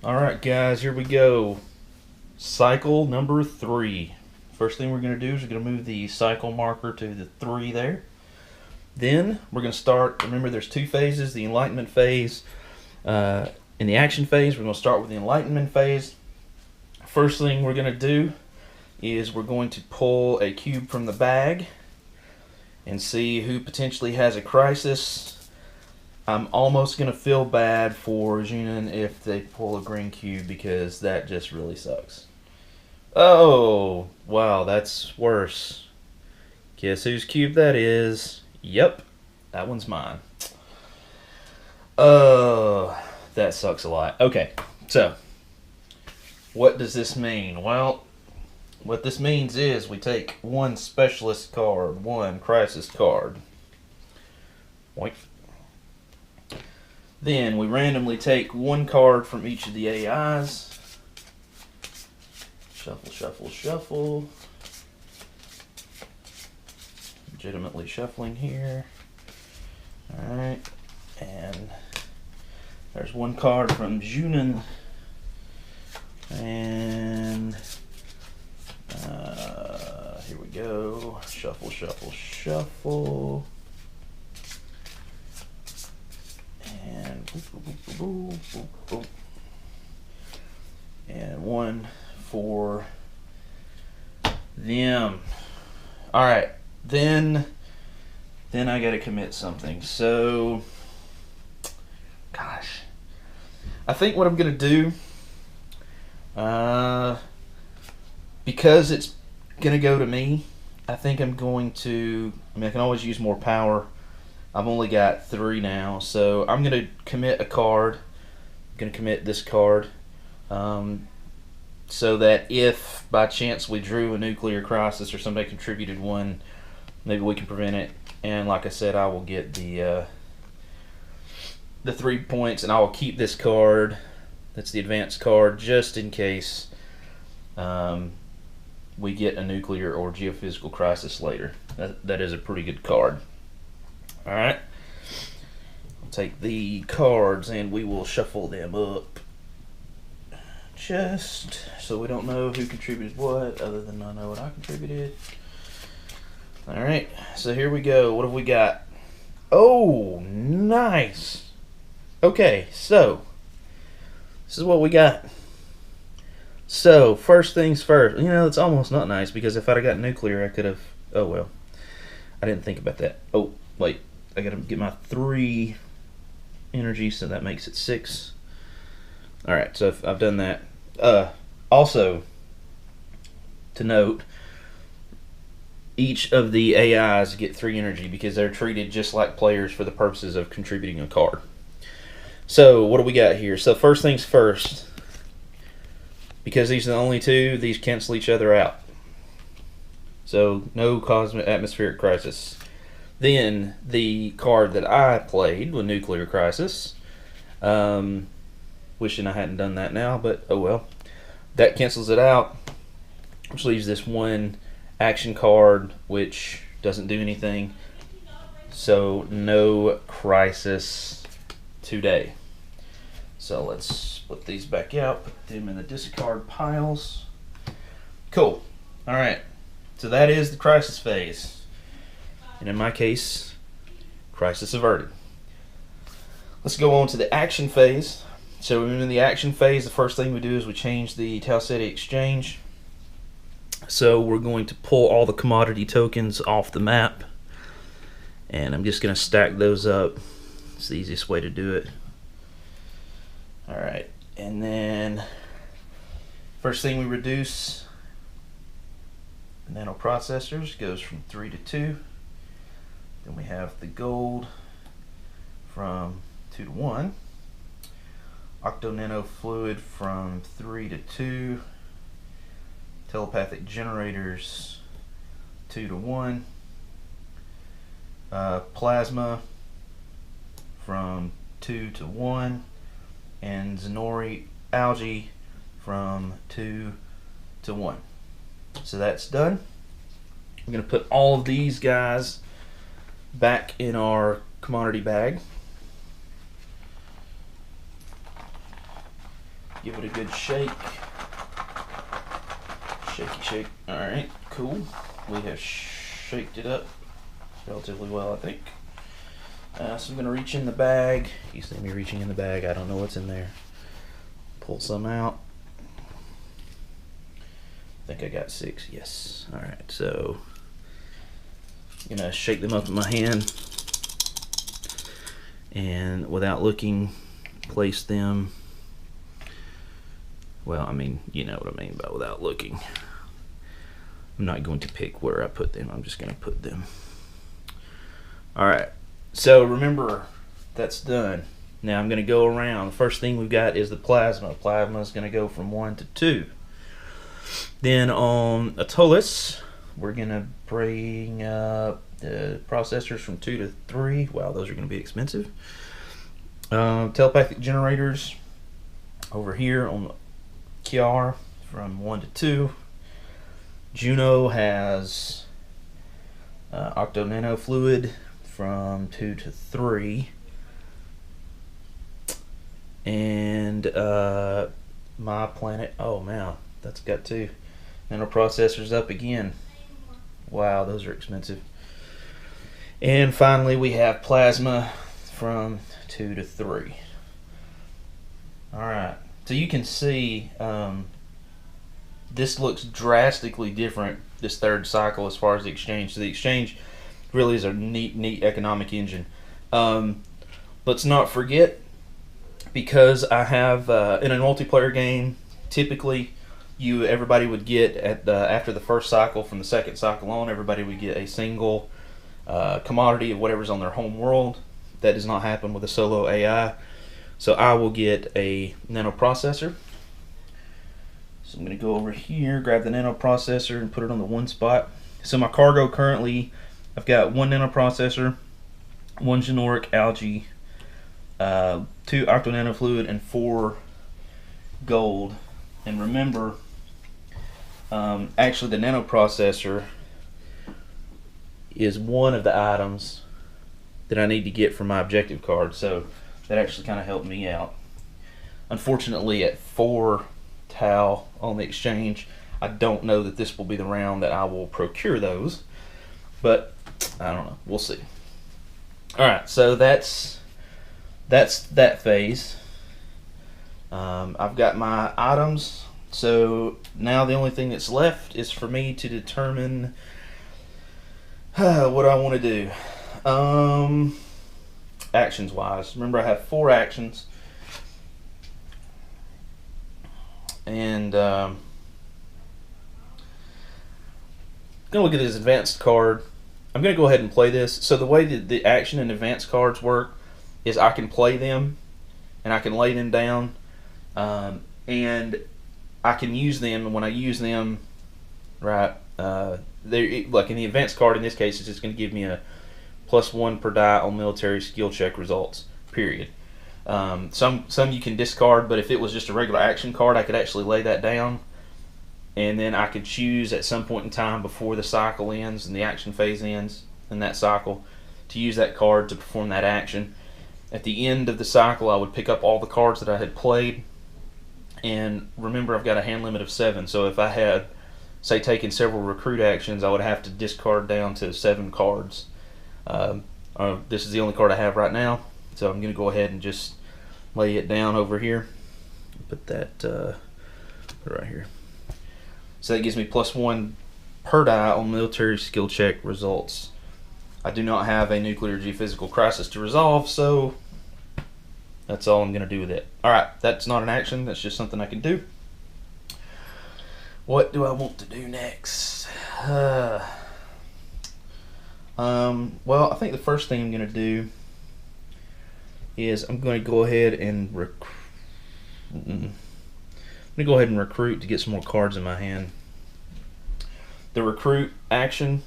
Alright guys, here we go. Cycle number 3. First thing we're going to do is we're going to move the cycle marker to the 3 there. Then we're going to start, remember there's 2 phases, the enlightenment phase. In the action phase, we're going to start with the enlightenment phase. First thing we're going to do is we're going to pull a cube from the bag and see who potentially has a crisis. I'm almost going to feel bad for Junin if they pull a green cube because that just really sucks. Oh, wow, that's worse. Guess whose cube that is? Yep, that one's mine. That sucks a lot. Okay, so what does this mean? Well, what this means is we take one specialist card, one crisis card. Boink. Then we randomly take one card from each of the AIs. Shuffle, shuffle, shuffle. Legitimately shuffling here. Alright. And there's one card from Junin. And here we go. Shuffle, shuffle, shuffle. And boop, boop, boop, boop, boop, boop. And one for them. Alright, then I gotta commit something. So gosh. I think what I'm gonna do, because it's gonna go to me, I think I'm going to, I can always use more power. I've only got 3 now, so I'm going to commit a card. I'm going to commit this card so that if by chance we drew a nuclear crisis or somebody contributed one, maybe we can prevent it. And like I said, I will get the 3 points, and I will keep this card. That's the advanced card, just in case we get a nuclear or geophysical crisis later. That is a pretty good card. Alright, I'll take the cards and we will shuffle them up just so we don't know who contributed what, other than I know what I contributed. Alright, so here we go. What have we got? Oh, nice. Okay, so this is what we got. So, first things first. You know, it's almost not nice because if I'd have got nuclear, I could have... Oh, well. I didn't think about that. Oh, wait. I gotta get my 3 energy, so that makes it 6. Alright, so I've done that. Also, to note, each of the AIs get 3 energy because they're treated just like players for the purposes of contributing a card. So, what do we got here? So, first things first, because these are the only 2, these cancel each other out. So, no cosmic atmospheric crisis. Then the card that I played with Nuclear Crisis, wishing I hadn't done that now, but oh well. That cancels it out, which leaves this one action card, which doesn't do anything. So no crisis today. So let's split these back out, put them in the discard piles. Cool. Alright, so that is the crisis phase. And in my case, crisis averted. Let's go on to the action phase. So in the action phase, the first thing we do is we change the Tau Ceti exchange. So we're going to pull all the commodity tokens off the map. And I'm just going to stack those up. It's the easiest way to do it. Alright, and then first thing we reduce the nanoprocessors goes from 3 to 2. Then we have the gold from 2 to 1. Octonano fluid from 3 to 2. Telepathic generators 2 to 1. Plasma from 2 to 1. And Zenori algae from 2 to 1. So that's done. We're going to put all of these guys back in our commodity bag. Give it a good shake. Shaky shake. Alright, cool. We have shaked it up relatively well, I think. So I'm going to reach in the bag. You see me reaching in the bag. I don't know what's in there. Pull some out. I think I got 6. Yes. Alright, so I'm going to shake them up in my hand. And without looking, place them. Well, I mean, you know what I mean by without looking. I'm not going to pick where I put them. I'm just going to put them. Alright, so remember, that's done. Now I'm going to go around. The first thing we've got is the plasma. Plasma is going to go from 1 to 2. Then on Atolus, we're going to bring up the processors from 2 to 3. Wow, those are going to be expensive. Telepathic generators over here on Kiar from 1 to 2. Juno has octo nano fluid from 2 to 3. And my planet, oh man, that's got 2 nanoprocessors up again. Wow, those are expensive. And finally we have plasma from 2 to 3. Alright, so you can see this looks drastically different this third cycle as far as the exchange. So the exchange really is a neat economic engine. Let's not forget, because I have in a multiplayer game, typically everybody would get after the first cycle, from the second cycle on, everybody would get a single commodity of whatever's on their home world. That does not happen with a solo AI. So I will get a nanoprocessor. So I'm going to go over here, grab the nanoprocessor and put it on the one spot. So my cargo currently, I've got 1 nanoprocessor, 1 generic algae, 2 octonano fluid, and 4 gold. And remember, actually the nanoprocessor is one of the items that I need to get for my objective card. So that actually kind of helped me out. Unfortunately, at 4 Tau on the exchange, I don't know that this will be the round that I will procure those, but I don't know, we'll see. Alright, so that's that phase. I've got my items, so now the only thing that's left is for me to determine what I want to do. Actions wise, remember I have 4 actions. And I'm going to look at this advanced card. I'm going to go ahead and play this. So the way that the action and advanced cards work is I can play them and I can lay them down, and I can use them. And when I use them, right, like in the advanced card in this case, it's just going to give me a +1 per die on military skill check results, period. Some you can discard, but if it was just a regular action card, I could actually lay that down, and then I could choose at some point in time before the cycle ends and the action phase ends in that cycle to use that card to perform that action. At the end of the cycle, I would pick up all the cards that I had played, and remember I've got a hand limit of 7, so if I had, say, taken several recruit actions, I would have to discard down to 7 cards. This is the only card I have right now, so I'm going to go ahead and just lay it down over here. Put that put it right here. So that gives me +1 per die on military skill check results. I do not have a nuclear geophysical crisis to resolve, so that's all I'm going to do with it. Alright, that's not an action, that's just something I can do. What do I want to do next? Well, I think the first thing I'm going to do is I'm going to go ahead and recruit to get some more cards in my hand. The recruit action,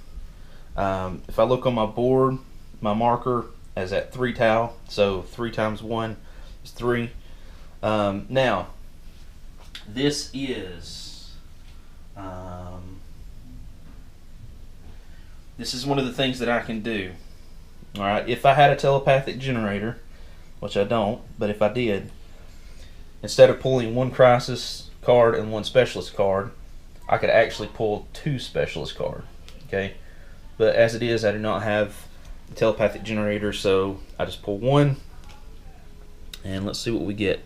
if I look on my board, my marker is at 3 Tau, so 3 times 1 is 3. Now, this is one of the things that I can do. Alright, if I had a telepathic generator, which I don't, but if I did, instead of pulling one crisis card and one specialist card, I could actually pull 2 specialist cards. Okay, but as it is, I do not have a telepathic generator, so I just pull 1, and let's see what we get.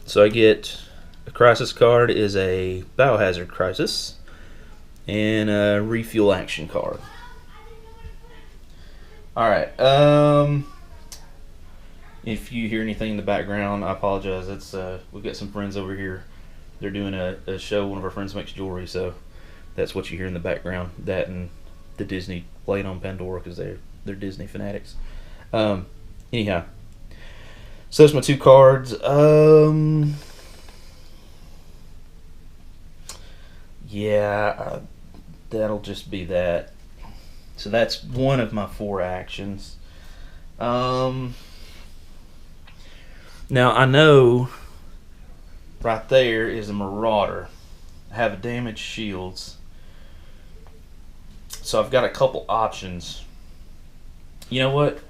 So I get a crisis card is a biohazard crisis, and a refuel action card. Alright, if you hear anything in the background, I apologize. It's we've got some friends over here. They're doing a show. One of our friends makes jewelry, so that's what you hear in the background. That and the Disney playing on Pandora, because they're Disney fanatics. Anyhow, so that's my 2 cards. Yeah, that'll just be that. So that's one of my 4 actions. Now I know right there is a Marauder. I have a damaged shields. So I've got a couple options. You know what?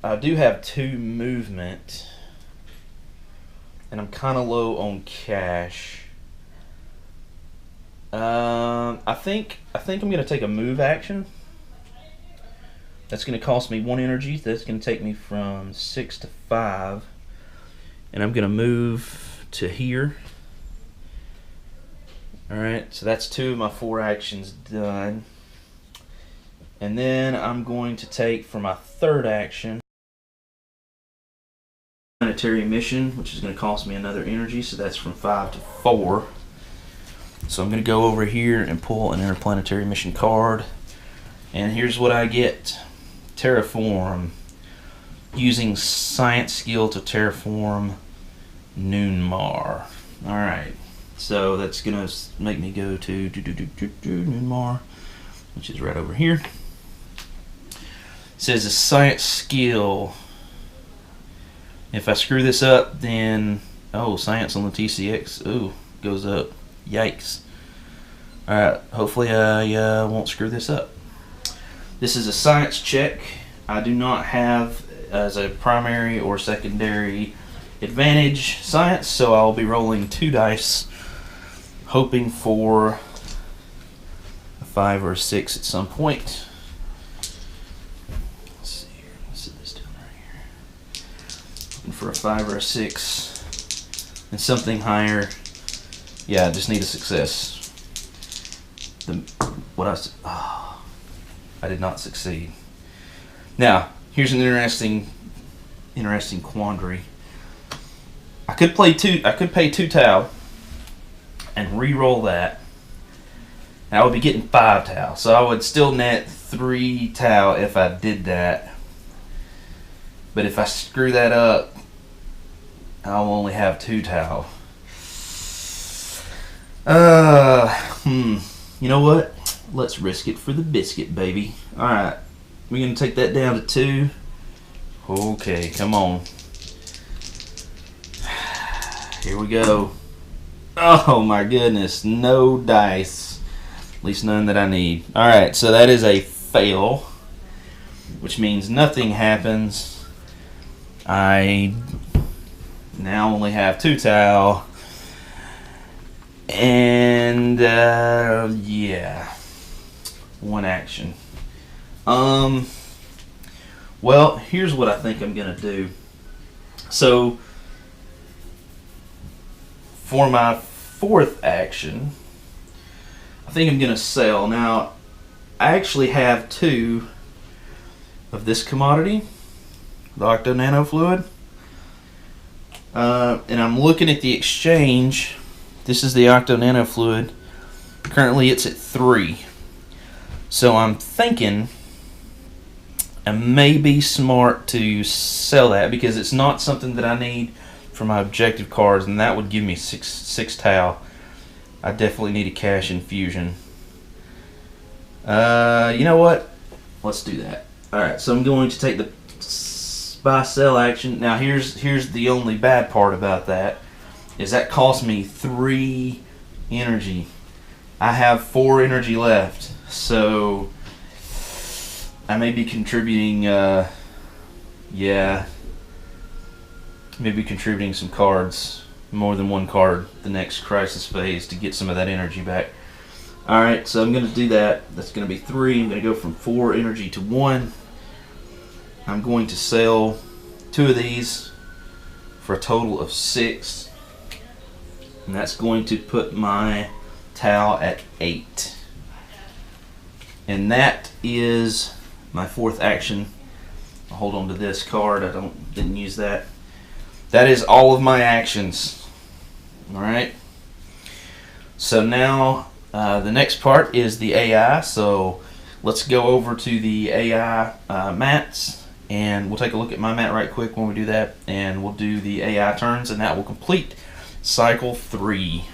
I do have 2 movement, and I'm kind of low on cash. I think I'm gonna take a move action. That's gonna cost me 1 energy. That's gonna take me from 6 to 5, and I'm gonna move to here. All right, so that's 2 of my 4 actions done, and then I'm going to take for my 3rd action Planetary mission, which is going to cost me another energy, so that's from 5 to 4. So I'm going to go over here and pull an interplanetary mission card, and here's what I get. Terraform. Using science skill to terraform Noonmar. Alright, so that's going to make me go to Noonmar, which is right over here. It says a science skill. If I screw this up, then science on the TCX goes up. Yikes. Alright, hopefully I won't screw this up. This is a science check. I do not have as a primary or secondary advantage science, so I'll be rolling 2 dice, hoping for a 5 or a 6 at some point. For a 5 or a 6 and something higher. Yeah, I just need a success. I did not succeed. Now here's an interesting quandary. I could pay 2 Tau and re-roll that, and I would be getting 5 Tau, so I would still net 3 Tau if I did that. But if I screw that up, I'll only have 2 Tau. You know what? Let's risk it for the biscuit, baby. Alright. We're going to take that down to 2. Okay, come on. Here we go. Oh my goodness. No dice. At least none that I need. Alright, so that is a fail, which means nothing happens. I now only have 2 Tau, and yeah, 1 action. Well, here's what I think I'm gonna do. So for my 4th action, I think I'm gonna sell. Now I actually have 2 of this commodity, the Octo Nano Fluid. And I'm looking at the exchange. This is the Octo Nano Fluid. Currently it's at 3. So I'm thinking I may be smart to sell that, because it's not something that I need for my objective cards, and that would give me 6 Tau. I definitely need a cash infusion. You know what? Let's do that. Alright, so I'm going to take the buy sell action. Now here's the only bad part about that, is that cost me 3 energy. I have 4 energy left, so I may be contributing, yeah, maybe contributing some cards, more than one card, the next crisis phase to get some of that energy back. Alright, so I'm going to do that. That's going to be 3. I'm going to go from 4 energy to 1. I'm going to sell 2 of these for a total of 6. And that's going to put my Tau at 8. And that is my 4th action. I'll hold on to this card. Didn't use that. That is all of my actions. Alright. So now the next part is the AI. So let's go over to the AI mats, and we'll take a look at my mat right quick when we do that, and we'll do the AI turns, and that will complete cycle 3.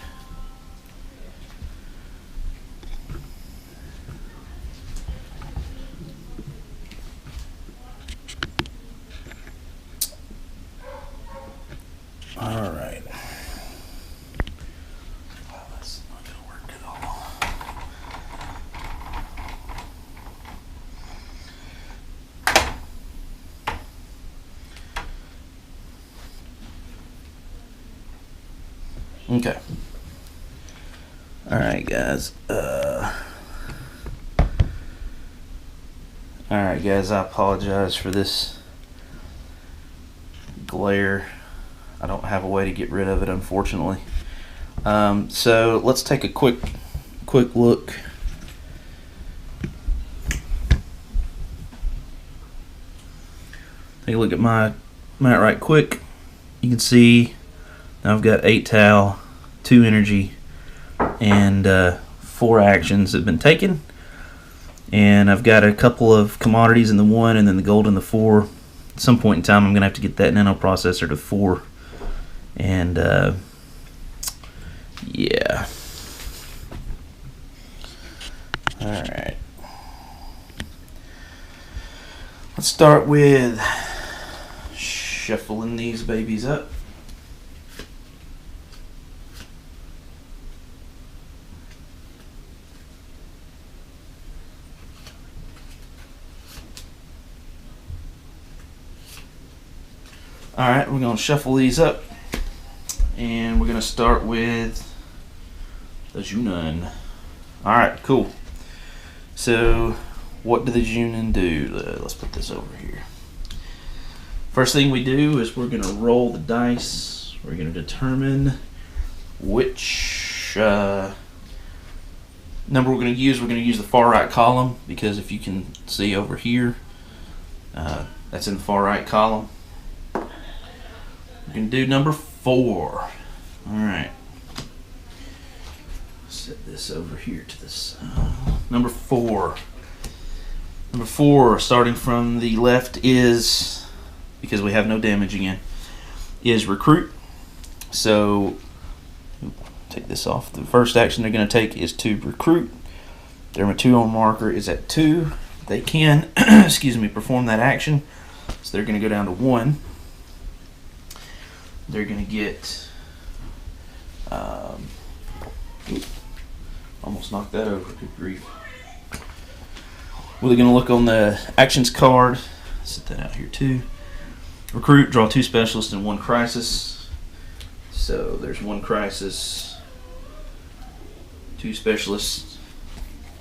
All right. Well, that's not going to work at all. Okay. All right, guys. All right, guys. I apologize for this glare. I don't have a way to get rid of it, unfortunately. So let's take a quick look. Take a look at my mat right quick. You can see I've got 8 Tau, 2 energy, and 4 actions have been taken. And I've got a couple of commodities in the 1 and then the gold in the 4. At some point in time, I'm going to have to get that nano processor to 4. And yeah. Alright. Let's start with shuffling these babies up. Alright, we're going to shuffle these up. And we're going to start with the Junon. Alright, cool. So, what do the Junon do? Let's put this over here. First thing we do is we're going to roll the dice. We're going to determine which number we're going to use. We're going to use the far right column, because if you can see over here, that's in the far right column. We're going to do number 4. Alright. Set this over here to this. Number 4. Number 4, starting from the left, is, because we have no damage again, is recruit. So, take this off. The first action they're going to take is to recruit. Their material marker is at 2. They can, excuse me, perform that action. So they're going to go down to 1. They're going to get, almost knocked that over, good grief. We're going to look on the actions card, set that out here too. Recruit, draw 2 specialists and 1 crisis. So there's 1 crisis, 2 specialists.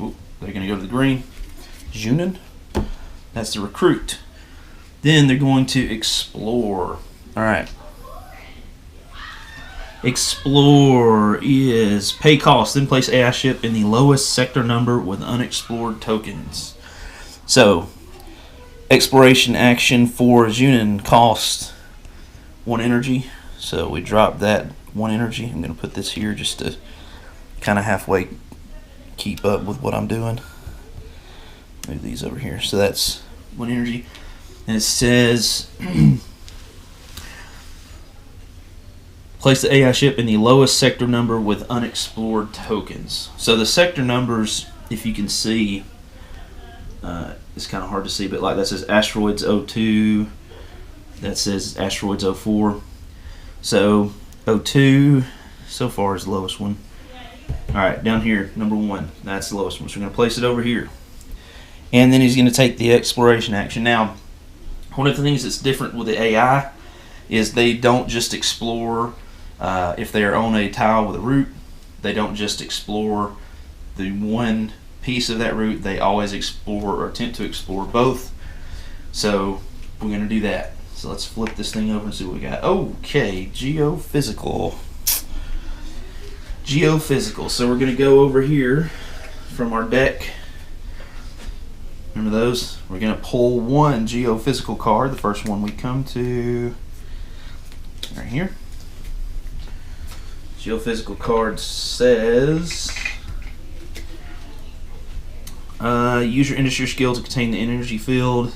Ooh, they're going to go to the green. Junon, that's the recruit. Then they're going to explore. Alright. Explore is pay cost, then place AI ship in the lowest sector number with unexplored tokens. So, exploration action for Junon cost 1 energy. So we drop that 1 energy. I'm going to put this here just to kind of halfway keep up with what I'm doing. Move these over here. So that's 1 energy. And it says place the AI ship in the lowest sector number with unexplored tokens. So the sector numbers, if you can see, it's kind of hard to see, but like that says asteroids 02, that says asteroids 04. So 02 so far is the lowest one. Alright, down here, number 1, that's the lowest one. So we're going to place it over here. and then he's going to take the exploration action. Now, one of the things that's different with the AI is they don't just explore if they're on a tile with a route. They don't just explore the one piece of that route. They always explore or attempt to explore both. So we're going to do that. So let's flip this thing over and see what we got. Okay, geophysical. Geophysical. So we're going to go over here from our deck. Remember those? We're going to pull one geophysical card. The first one we come to right here. Geophysical card says, use your industry skill to contain the energy field.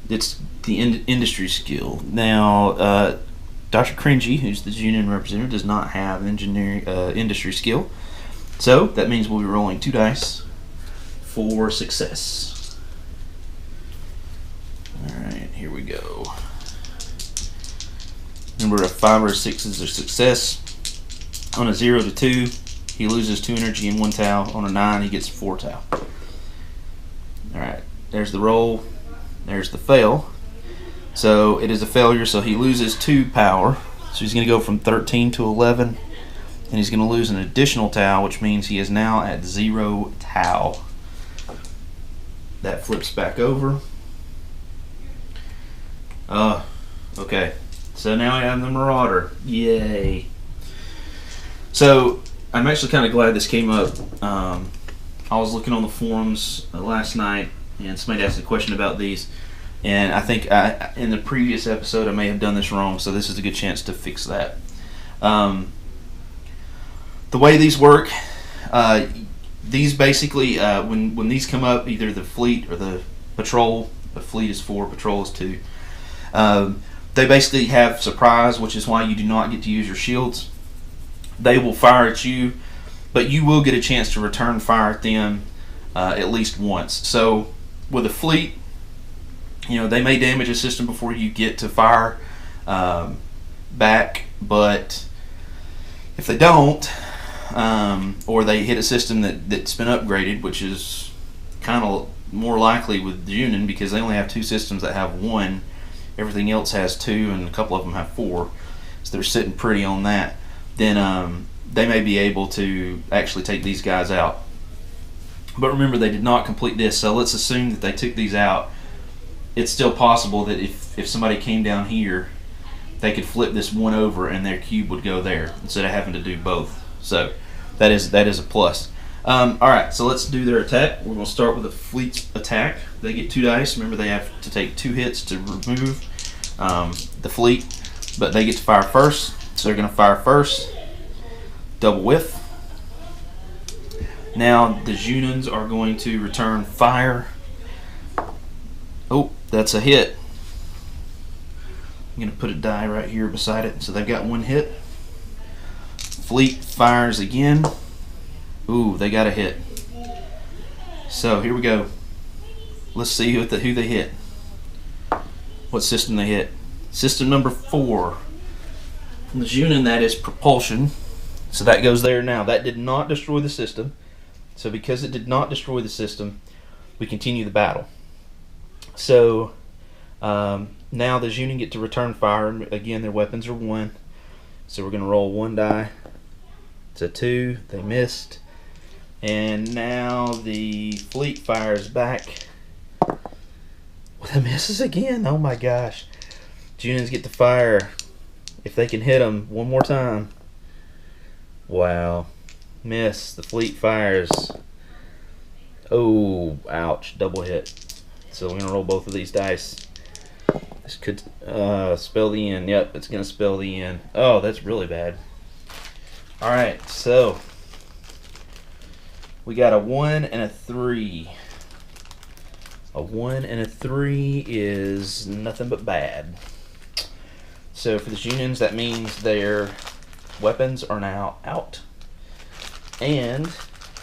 It's the industry skill. Now, Dr. Cringy, who's the union representative, does not have engineering industry skill. So that means we'll be rolling 2 dice for success. Alright, here we go. Remember, a 5 or a 6 is a success. On a 0 to 2, he loses 2 energy and 1 tau. On a 9, he gets 4 tau. Alright, there's the roll. There's the fail. So it is a failure, so he loses 2 power. So he's going to go from 13 to 11. And he's going to lose an additional tau, which means he is now at 0 tau. That flips back over. Okay. So now I have the Marauder. Yay. So I'm actually kind of glad this came up. I was looking on the forums last night, and somebody asked a question about these. And I think in the previous episode I may have done this wrong, so this is a good chance to fix that. The way these work, these basically, when these come up, either the fleet or the patrol, the fleet is 4, patrol is 2, they basically have surprise, which is why you do not get to use your shields. They will fire at you, but you will get a chance to return fire at them at least once. So with a fleet, they may damage a system before you get to fire back, but if they don't, or they hit a system that's been upgraded, which is kind of more likely with the Union because they only have 2 systems that have 1. Everything else has 2, and a couple of them have 4. So they're sitting pretty on that. Then they may be able to actually take these guys out. But remember, they did not complete this, so let's assume that they took these out. It's still possible that if somebody came down here, they could flip this one over and their cube would go there instead of having to do both. So that is a plus. Alright, so let's do their attack. We're going to start with a fleet attack. They get 2 dice. Remember, they have to take 2 hits to remove the fleet, but they get to fire first. So they're going to fire first. Double whiff. Now the Junins are going to return fire. Oh, that's a hit. I'm going to put a die right here beside it. So they've got 1 hit. Fleet fires again. Ooh, they got a hit. So here we go. Let's see who they hit. What system they hit. System number 4. From the Junin, that is propulsion. So that goes there now. That did not destroy the system. So because it did not destroy the system, we continue the battle. So now the Junin get to return fire. Again, their weapons are 1. So we're going to roll 1 die. It's a 2. They missed. And now the fleet fires back. Well, that misses again. Oh my gosh. Junins get to fire. If they can hit them one more time. Wow. Miss. The fleet fires. Oh, ouch. Double hit. So we're going to roll both of these dice. This could spell the end. Yep, it's going to spell the end. Oh, that's really bad. Alright, so we got a 1 and a 3. A 1 and a 3 is nothing but bad. So for the Junins, that means their weapons are now out. And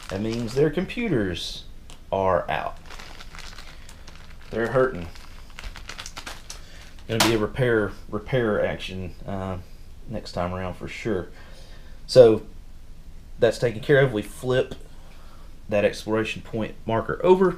that means their computers are out. They're hurting. Going to be a repair action next time around for sure. So that's taken care of. We flip that exploration point marker over.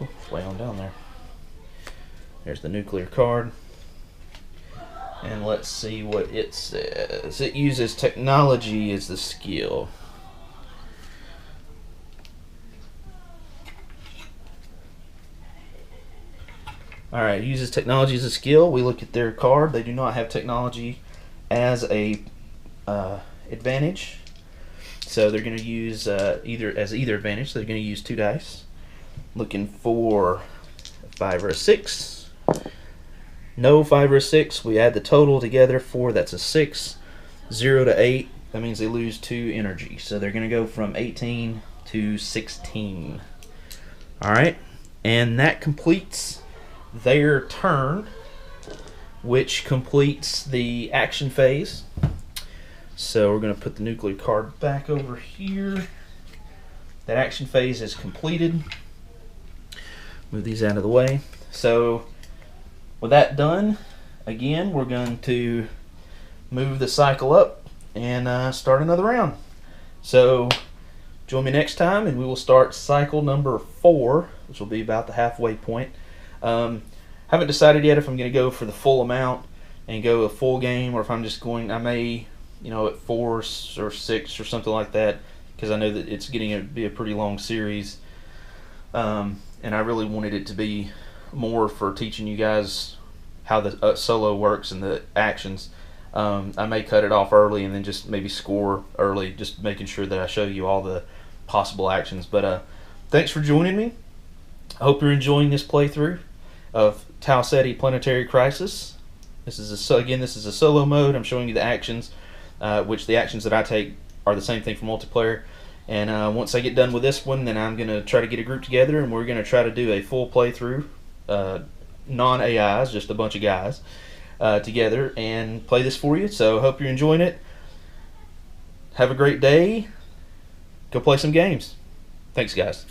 It's way on down there. There's the nuclear card. And let's see what it says. It uses technology as the skill. Alright, uses technology as a skill. We look at their card. They do not have technology as a advantage. So they're going to use either advantage. So they're going to use 2 dice. Looking for a 5 or a 6. No 5 or a 6. We add the total together. 4, that's a 6. 0 to 8, that means they lose 2 energy. So they're going to go from 18 to 16. Alright, and that completes their turn, which completes the action phase. So we're going to put the nuclear card back over here. That action phase is completed. Move these out of the way. So with that done, again, we're going to move the cycle up and start another round. So join me next time and we will start cycle number 4, which will be about the halfway point. Haven't decided yet if I'm going to go for the full amount and go a full game, or if I'm just going, I may, at 4 or 6 or something like that, because I know that it's getting to be a pretty long series, and I really wanted it to be more for teaching you guys how the solo works and the actions. I may cut it off early and then just maybe score early, just making sure that I show you all the possible actions. But thanks for joining me. I hope you're enjoying this playthrough of Tau Ceti Planetary Crisis. This is a solo mode. I'm showing you the actions, which the actions that I take are the same thing for multiplayer. And once I get done with this one, then I'm going to try to get a group together and we're going to try to do a full playthrough, non-AIs, just a bunch of guys together, and play this for you. So hope you're enjoying it. Have a great day. Go play some games. Thanks, guys.